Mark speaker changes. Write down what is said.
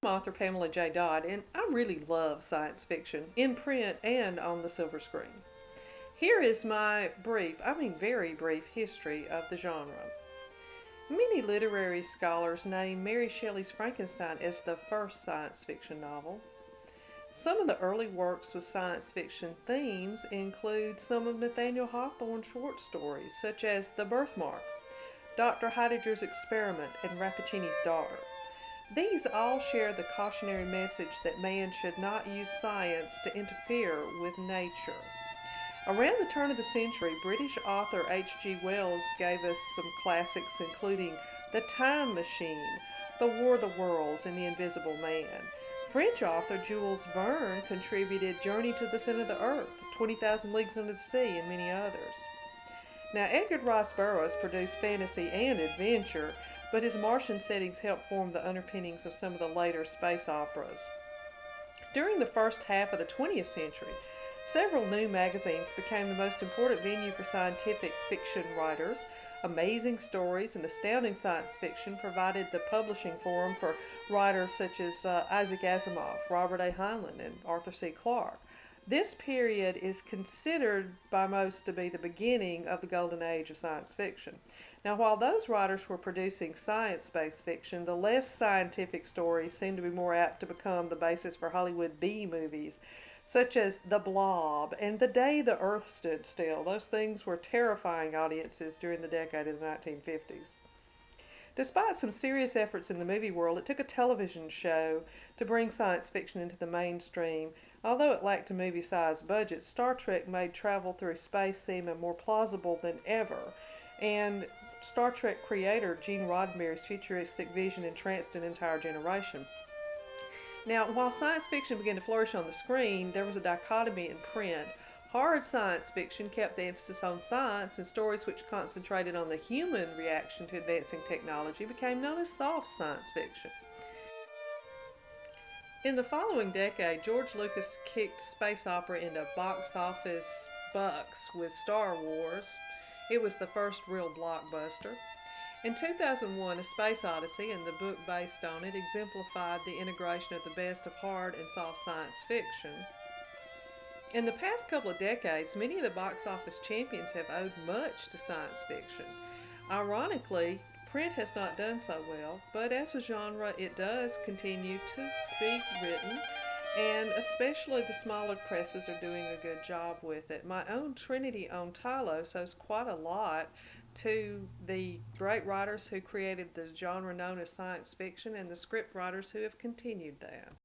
Speaker 1: I'm author Pamela J. Dodd, and I really love science fiction, in print and on the silver screen. Here is my very brief history of the genre. Many literary scholars name Mary Shelley's Frankenstein as the first science fiction novel. Some of the early works with science fiction themes include some of Nathaniel Hawthorne's short stories, such as The Birthmark, Dr. Heidegger's Experiment, and Rappaccini's Daughter. These all share the cautionary message that man should not use science to interfere with nature. Around the turn of the century, British author H.G. Wells gave us some classics including The Time Machine, The War of the Worlds, and The Invisible Man. French author Jules Verne contributed Journey to the Center of the Earth, 20,000 Leagues Under the Sea, and many others. Now, Edgar Rice Burroughs produced fantasy and adventure, but his Martian settings helped form the underpinnings of some of the later space operas. During the first half of the 20th century, several new magazines became the most important venue for scientific fiction writers. Amazing stories and astounding science fiction provided the publishing forum for writers such as Isaac Asimov, Robert A. Heinlein, and Arthur C. Clarke. This period is considered by most to be the beginning of the golden age of science fiction. Now, while those writers were producing science-based fiction, the less scientific stories seem to be more apt to become the basis for Hollywood B movies, such as The Blob and The Day the Earth Stood Still. Those things were terrifying audiences during the decade of the 1950s. Despite some serious efforts in the movie world, it took a television show to bring science fiction into the mainstream. Although it lacked a movie-sized budget, Star Trek made travel through space seem more plausible than ever, and Star Trek creator Gene Roddenberry's futuristic vision entranced an entire generation. Now, while science fiction began to flourish on the screen, there was a dichotomy in print. Hard science fiction kept the emphasis on science, and stories which concentrated on the human reaction to advancing technology became known as soft science fiction. In the following decade, George Lucas kicked space opera into box office bucks with Star Wars. It was the first real blockbuster. In 2001, A Space Odyssey and the book based on it exemplified the integration of the best of hard and soft science fiction. In the past couple of decades, many of the box office champions have owed much to science fiction. Ironically, print has not done so well, but as a genre, it does continue to be written, and especially the smaller presses are doing a good job with it. My own Trinity on Tylos owes quite a lot to the great writers who created the genre known as science fiction and the script writers who have continued that.